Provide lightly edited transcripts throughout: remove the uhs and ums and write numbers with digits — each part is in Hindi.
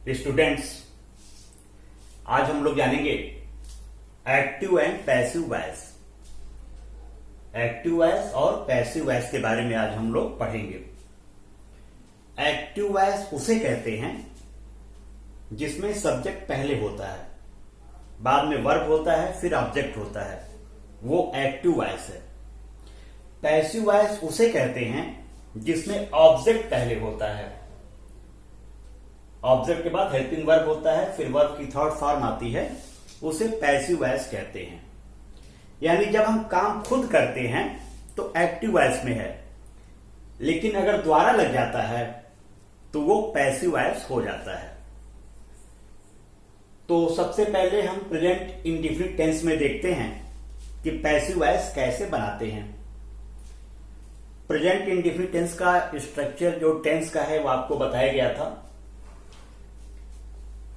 स्टूडेंट्स, आज हम लोग जानेंगे active and passive voice. Active voice और पैसिव वॉइस के बारे में आज हम लोग पढ़ेंगे। एक्टिव वॉइस उसे कहते हैं जिसमें सब्जेक्ट पहले होता है, बाद में वर्ब होता है, फिर ऑब्जेक्ट होता है, वो एक्टिव वॉइस है। पैसिव वॉइस उसे कहते हैं जिसमें ऑब्जेक्ट पहले होता है, ऑब्जेक्ट के बाद हेल्पिंग वर्ब होता है, फिर वर्ब की थर्ड फॉर्म आती है, उसे पैसिव वॉइस कहते हैं। यानी जब हम काम खुद करते हैं तो एक्टिव वॉइस में है, लेकिन अगर द्वारा लग जाता है तो वो पैसिव वॉइस हो जाता है। तो सबसे पहले हम प्रेजेंट इंडेफिनिट टेंस में देखते हैं कि पैसिव वॉइस कैसे बनाते हैं। प्रेजेंट इंडेफिनिट टेंस का स्ट्रक्चर जो टेंस का है वो आपको बताया गया था,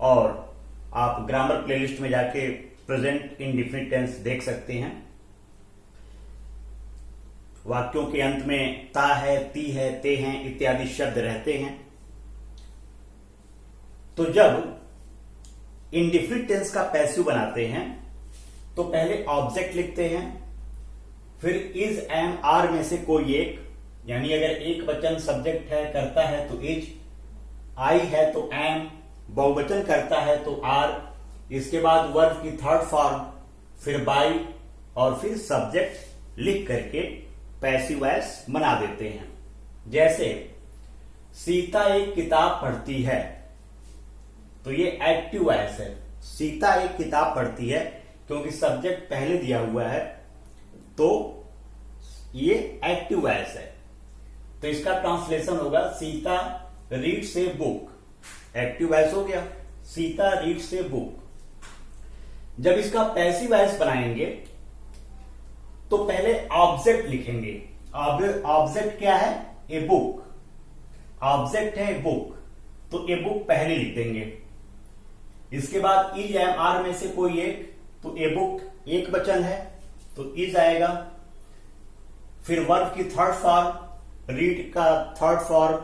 और आप ग्रामर प्लेलिस्ट में जाके प्रेजेंट इंडेफिनिट टेंस देख सकते हैं। वाक्यों के अंत में ता है, ती है, ते हैं इत्यादि शब्द रहते हैं। तो जब इंडेफिनिट टेंस का पैसिव बनाते हैं तो पहले ऑब्जेक्ट लिखते हैं, फिर इज, एम, आर में से कोई एक, यानी अगर एक वचन सब्जेक्ट है करता है तो इज, आई है तो एम, बहुवचन करता है तो आर, इसके बाद वर्ब की थर्ड फॉर्म, फिर बाई और फिर सब्जेक्ट लिख करके पैसिव वॉइस बना देते हैं। जैसे सीता एक किताब पढ़ती है, तो ये एक्टिव वॉइस है। सीता एक किताब पढ़ती है, क्योंकि सब्जेक्ट पहले दिया हुआ है तो ये एक्टिव वॉइस है। तो इसका ट्रांसलेशन होगा Sita reads a book. Active voice हो गया, सीता रीड्स ए बुक। जब इसका पैसिव वॉइस बनाएंगे तो पहले ऑब्जेक्ट लिखेंगे। ऑब्जेक्ट क्या है? A book. ऑब्जेक्ट है बुक, तो ए बुक पहले लिख देंगे। इसके बाद इज, एम, आर में से कोई एक, तो ए बुक एक वचन है तो इज आएगा। फिर वर्ब की थर्ड फॉर्म, रीड का third form,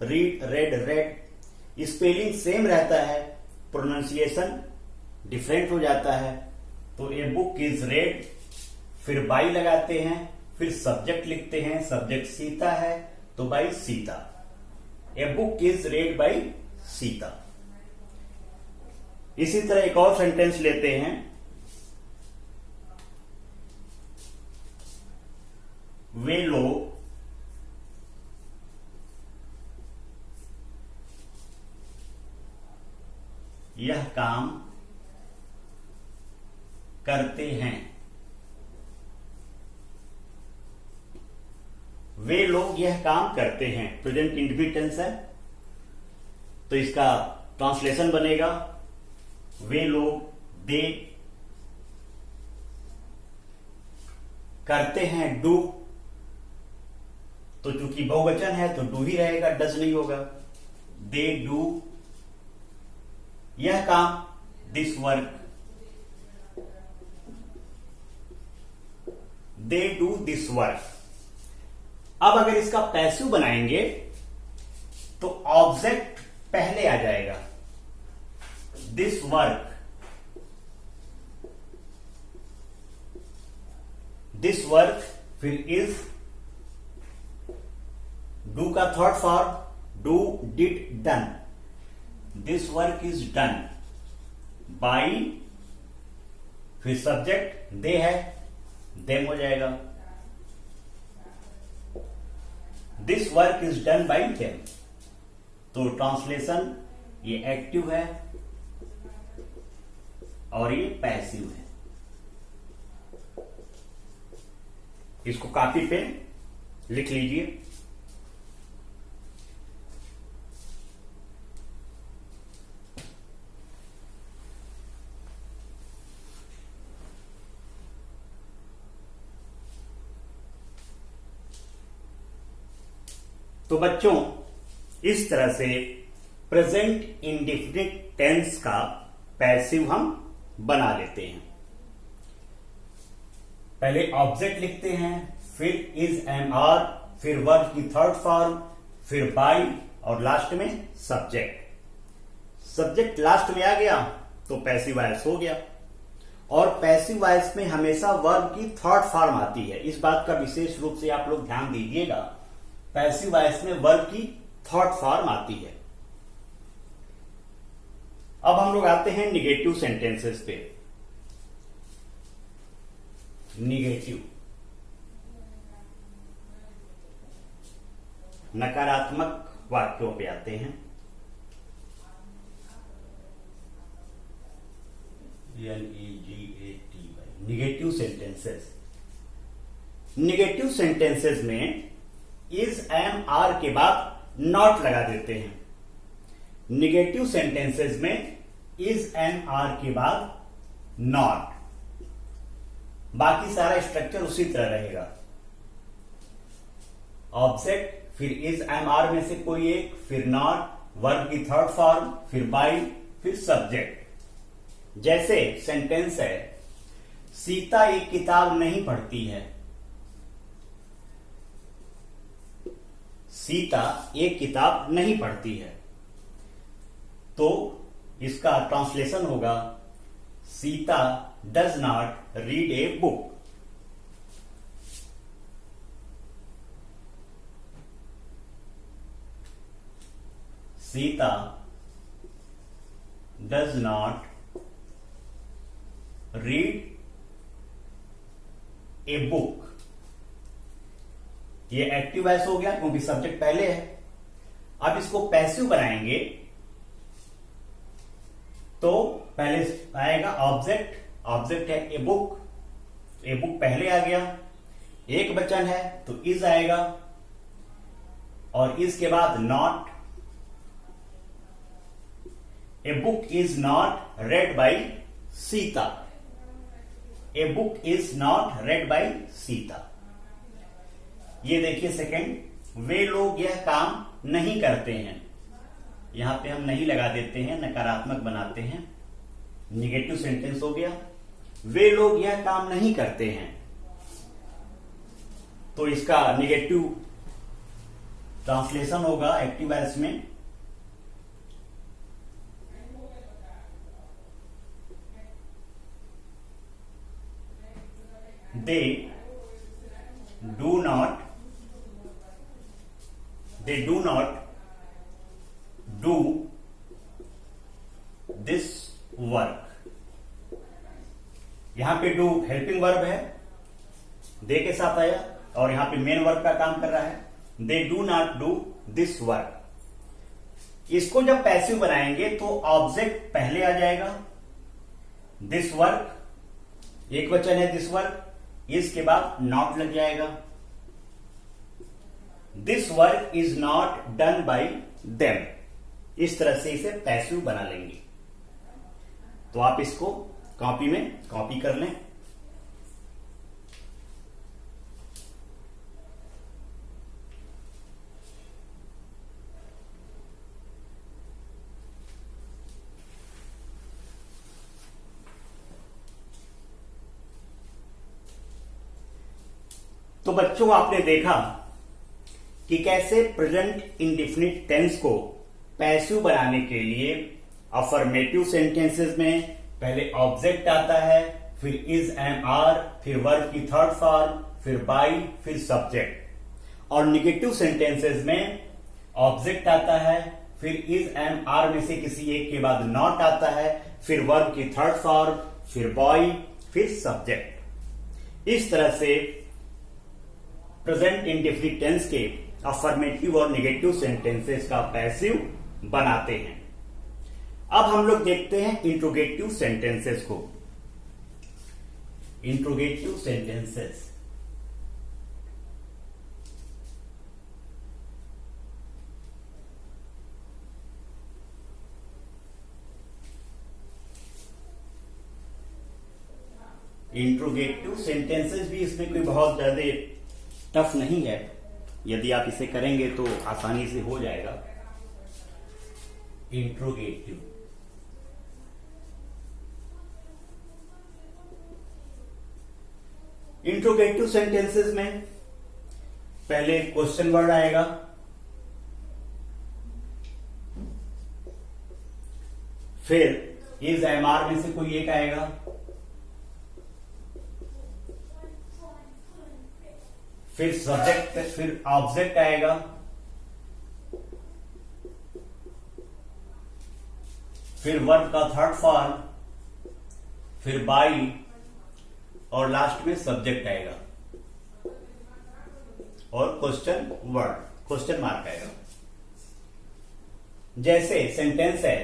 read, red, red. Spelling same रहता है, प्रोनाउंसिएशन डिफरेंट हो जाता है, तो ए बुक इज रेड। फिर बाई लगाते हैं, फिर सब्जेक्ट लिखते हैं, सब्जेक्ट सीता है तो by Sita. A book is red by Sita. इसी तरह एक और सेंटेंस लेते हैं। वे लोग यह काम करते हैं। वे लोग यह काम करते हैं, प्रेजेंट इंडेफिनिट टेंस है, तो इसका ट्रांसलेशन बनेगा वे लोग, दे करते हैं, डू, तो चूंकि बहुवचन है तो डू ही रहेगा, डज नहीं होगा। दे डू यह काम, this work, they do this work. अब अगर इसका पैसिव बनाएंगे तो ऑब्जेक्ट पहले आ जाएगा, दिस वर्क, दिस वर्क, फिर इज, डू का third form, do, did, done, this work is done by, फिर सब्जेक्ट दे है, देम हो जाएगा, this work is done by them. तो ट्रांसलेशन ये एक्टिव है और ये पैसिव है। इसको कॉपी पे लिख लीजिए। तो बच्चों, इस तरह से प्रेजेंट इंडेफिनिट टेंस का पैसिव हम बना लेते हैं। पहले ऑब्जेक्ट लिखते हैं, फिर इज, एम, आर, फिर वर्ब की थर्ड फॉर्म, फिर बाई और लास्ट में सब्जेक्ट। सब्जेक्ट लास्ट में आ गया तो पैसिव वॉइस हो गया। और पैसिव वॉइस में हमेशा वर्ब की थर्ड फॉर्म आती है, इस बात का विशेष रूप से आप लोग ध्यान दीजिएगा। पैसिव वॉइस में वर्ब की थर्ड फॉर्म आती है। अब हम लोग आते हैं निगेटिव सेंटेंसेस पे। निगेटिव नकारात्मक वाक्यों पे आते हैं। NEGATY negative sentences. Negative sentences में इज एम आर के बाद नॉट लगा देते हैं। निगेटिव सेंटेंसेस में इज एम आर के बाद नॉट, बाकी सारा स्ट्रक्चर उसी तरह रहेगा। ऑब्जेक्ट, फिर इज एम आर में से कोई एक, फिर नॉट, वर्ब की थर्ड फॉर्म, फिर बाई, फिर सब्जेक्ट। जैसे सेंटेंस है, सीता एक किताब नहीं पढ़ती है। सीता एक किताब नहीं पढ़ती है, तो इसका ट्रांसलेशन होगा Sita does not read a book. Sita does not read a book. ये एक्टिव वॉइस हो गया क्योंकि सब्जेक्ट पहले है। अब इसको पैसिव बनाएंगे तो पहले आएगा ऑब्जेक्ट, ऑब्जेक्ट है ए बुक, ए बुक पहले आ गया। एक वचन है तो इज आएगा और इसके बाद not. A book is not read by Sita. A book is not read by Sita. ये देखिए सेकंड, वे लोग यह काम नहीं करते हैं। यहां पे हम नहीं लगा देते हैं, नकारात्मक बनाते हैं। निगेटिव सेंटेंस हो गया, वे लोग यह काम नहीं करते हैं, तो इसका निगेटिव ट्रांसलेशन होगा एक्टिव वॉइस में they do not do this work। यहां पे डू हेल्पिंग वर्ब है, दे के साथ आया, और यहां पे मेन वर्ब का काम कर रहा है। They do not do this work. इसको जब पैसिव बनाएंगे तो ऑब्जेक्ट पहले आ जाएगा, दिस वर्क, एक वचन है दिस वर्क, इसके बाद नॉट लग जाएगा। This work is not done by them. इस तरह से इसे पैसिव बना लेंगे। तो आप इसको कॉपी में कॉपी कर लें। तो बच्चों, आपने देखा कि कैसे प्रेजेंट इंडेफिनिट टेंस को पैसिव बनाने के लिए अफर्मेटिव सेंटेंसेस में पहले ऑब्जेक्ट आता है, फिर इज एम आर, फिर वर्ब की थर्ड फॉर्म, फिर बाई, फिर सब्जेक्ट। और निगेटिव सेंटेंसेस में ऑब्जेक्ट आता है, फिर इज एम आर में से किसी एक के बाद नॉट आता है, फिर वर्ब की थर्ड फॉर्म, फिर बॉय, फिर सब्जेक्ट। इस तरह से प्रेजेंट इंडेफिनिट टेंस के अफर्मेटिव और निगेटिव सेंटेंसेस का पैसिव बनाते हैं। अब हम लोग देखते हैं इंट्रोगेटिव सेंटेंसेस को। इंट्रोगेटिव सेंटेंसेस, इंट्रोगेटिव सेंटेंसेस भी इसमें कोई बहुत ज्यादा टफ नहीं है। यदि आप इसे करेंगे तो आसानी से हो जाएगा। इंट्रोगेटिव, इंट्रोगेटिव सेंटेंसेस में पहले क्वेश्चन वर्ड आएगा, फिर इज एम आर में से कोई एक आएगा, फिर सब्जेक्ट, फिर ऑब्जेक्ट आएगा, फिर वर्ब का थर्ड फॉर्म, फिर बाई, और लास्ट में सब्जेक्ट आएगा और क्वेश्चन वर्ड, क्वेश्चन मार्क आएगा। जैसे सेंटेंस है,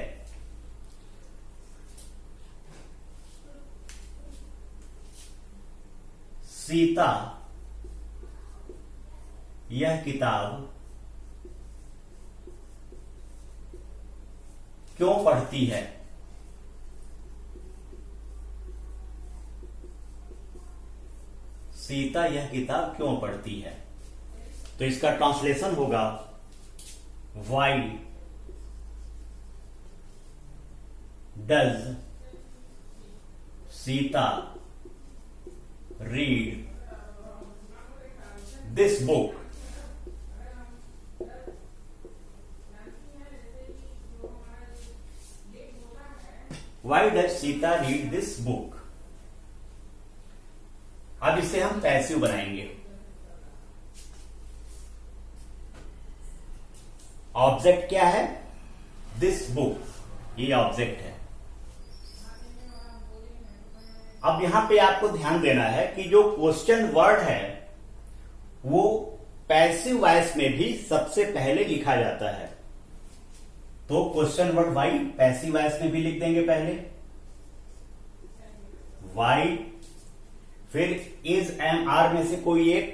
सीता यह किताब क्यों पढ़ती है? सीता यह किताब क्यों पढ़ती है? तो इसका ट्रांसलेशन होगा why does Sita read this book? Why does Sita read this book? अब इसे हम पैसिव बनाएंगे। ऑब्जेक्ट क्या है? दिस बुक, ये ऑब्जेक्ट है। अब यहां पे आपको ध्यान देना है कि जो क्वेश्चन वर्ड है वो पैसिव वॉइस में भी सबसे पहले लिखा जाता है। तो question word Y passive voice में भी लिख देंगे पहले वाई, फिर इज एम आर में से कोई एक,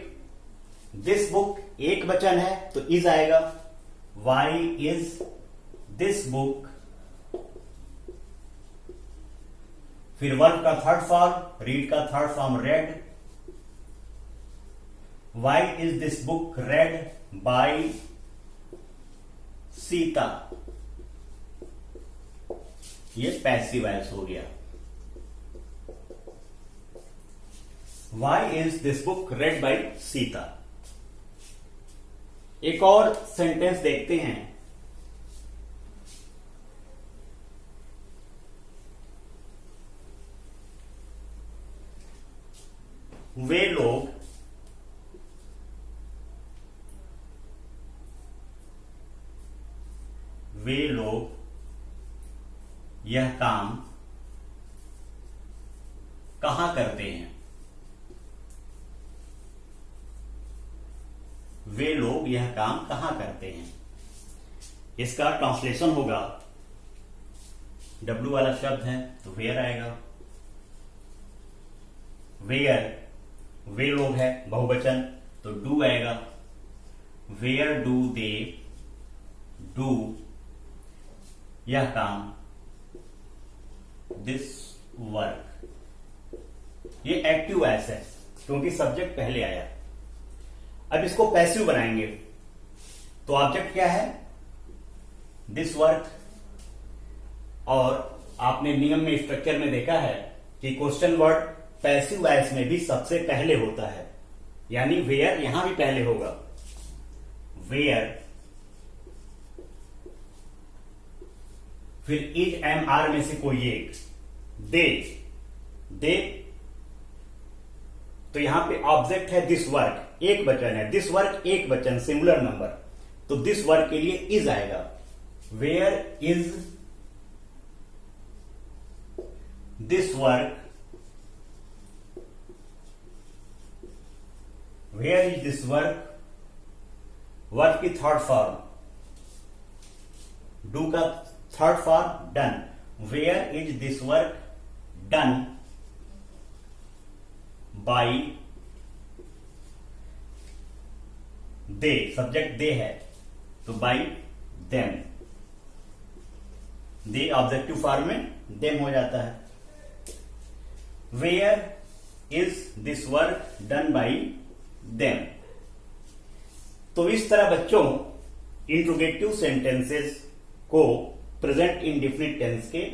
दिस बुक एक वचन है तो इज आएगा, वाई इज दिस बुक, फिर वर्ब का थर्ड फॉर्म, रीड का third form read, why is this book read by Sita, ये पैसिव वॉइस हो गया। Why is this book read by Sita? एक और सेंटेंस देखते हैं। वे लोग यह काम कहां करते हैं? वे लोग यह काम कहां करते हैं? इसका ट्रांसलेशन होगा, डब्ल्यू वाला शब्द है तो वेयर आएगा, वेयर वे लोग है बहुवचन तो डू आएगा, वेयर डू दे डू यह काम, दिस वर्क। ये एक्टिव वॉइस है क्योंकि सब्जेक्ट पहले आया। अब इसको पैसिव बनाएंगे तो ऑब्जेक्ट क्या है? दिस वर्क, और आपने नियम में स्ट्रक्चर में देखा है कि क्वेश्चन वर्ड पैसिव वॉइस में भी सबसे पहले होता है, यानी वेयर यहां भी पहले होगा, वेयर, फिर इज एम आर में से कोई एक, दे, तो यहां पे ऑब्जेक्ट है दिस वर्क, एक वचन है, दिस वर्क एक वचन सिंगुलर नंबर, तो दिस वर्क के लिए इज आएगा, where is this work, where is this work, work की थर्ड फॉर्म, डू का third form done, where is this work done by they, subject they है तो by them, they objective form में देम हो जाता है। Where is this work done by them. तो इस तरह बच्चों इंट्रोगेटिव सेंटेंसेस को प्रेजेंट इंडेफिनिट टेंस के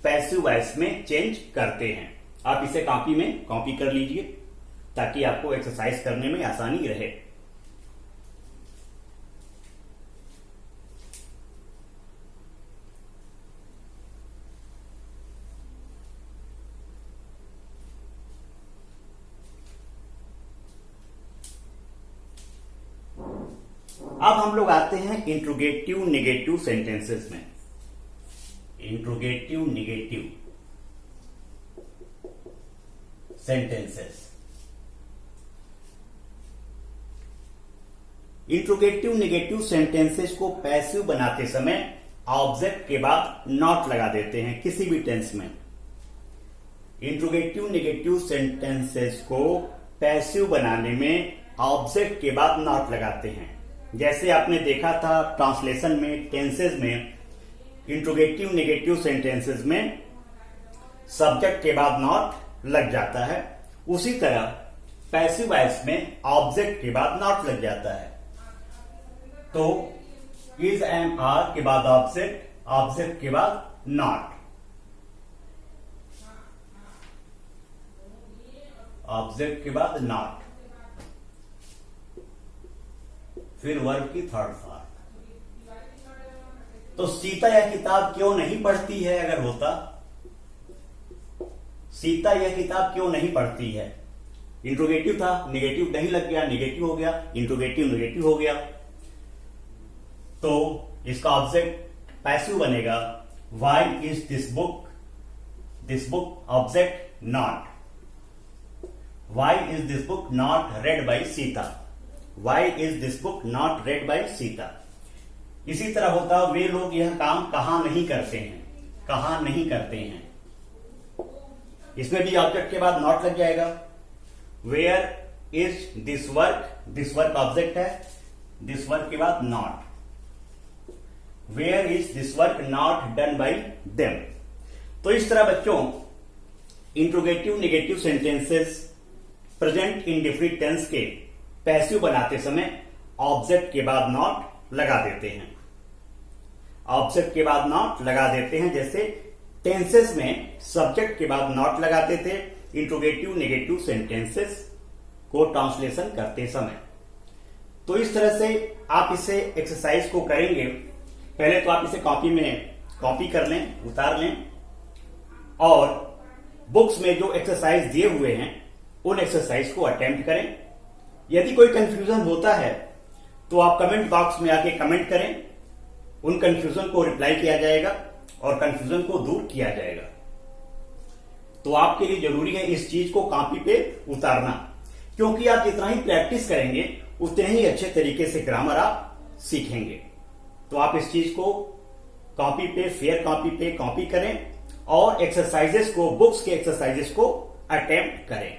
पैसिव वॉइस में चेंज करते हैं। आप इसे कॉपी में कॉपी कर लीजिए ताकि आपको एक्सरसाइज करने में आसानी रहे। अब हम लोग आते हैं इंट्रोगेटिव नेगेटिव सेंटेंसेस में। Interrogative negative sentences. Interrogative negative sentences को पैसिव बनाते समय ऑब्जेक्ट के बाद नॉट लगा देते हैं किसी भी टेंस में। इंट्रोगेटिव नेगेटिव सेंटेंसेस को पैसिव बनाने में ऑब्जेक्ट के बाद नॉट लगाते हैं। जैसे आपने देखा था ट्रांसलेशन में, टेंसेस में, इंट्रोगेटिव नेगेटिव सेंटेंसेस में सब्जेक्ट के बाद नॉट लग जाता है, उसी तरह पैसिव वॉइस में ऑब्जेक्ट के बाद नॉट लग जाता है। तो इज एम आर के बाद ऑब्जेक्ट, ऑब्जेक्ट के बाद नॉट, ऑब्जेक्ट के बाद नॉट, फिर वर्ब की थर्ड फॉर्म। तो सीता यह किताब क्यों नहीं पढ़ती है, अगर होता सीता यह किताब क्यों नहीं पढ़ती है, इंट्रोगेटिव था, नेगेटिव नहीं लग गया, नेगेटिव हो गया, इंट्रोगेटिव नेगेटिव हो गया, तो इसका ऑब्जेक्ट पैसिव बनेगा। Why is this book object not, why is this book not read by Sita, why is this book not read by Sita. इसी तरह होता वे लोग यह काम कहां नहीं करते हैं, कहां नहीं करते हैं, इसमें भी ऑब्जेक्ट के बाद नॉट लग जाएगा। Where is this work object है, दिस वर्क के बाद not. Where is this work not done by them. तो इस तरह बच्चों interrogative negative sentences present indefinite tense के पैसिव बनाते समय ऑब्जेक्ट के बाद नॉट लगा देते हैं, ऑब्जेक्ट के बाद नॉट लगा देते हैं। जैसे टेंसेस में सब्जेक्ट के बाद नॉट लगाते थे इंट्रोगेटिव नेगेटिव सेंटेंसेस को ट्रांसलेशन करते समय। तो इस तरह से आप इसे एक्सरसाइज को करेंगे। पहले तो आप इसे कॉपी में कॉपी कर लें, उतार लें, और बुक्स में जो एक्सरसाइज दिए हुए हैं उन एक्सरसाइज को अटेम्प्ट करें। यदि कोई कंफ्यूजन होता है तो आप कमेंट बॉक्स में आके कमेंट करें, उन कंफ्यूजन को रिप्लाई किया जाएगा और कंफ्यूजन को दूर किया जाएगा। तो आपके लिए जरूरी है इस चीज को कॉपी पे उतारना, क्योंकि आप जितना ही प्रैक्टिस करेंगे उतने ही अच्छे तरीके से ग्रामर आप सीखेंगे। तो आप इस चीज को कॉपी पे, फेयर कॉपी पे कॉपी करें और एक्सरसाइजेस को, बुक्स के एक्सरसाइजेस को अटेम्प्ट करें।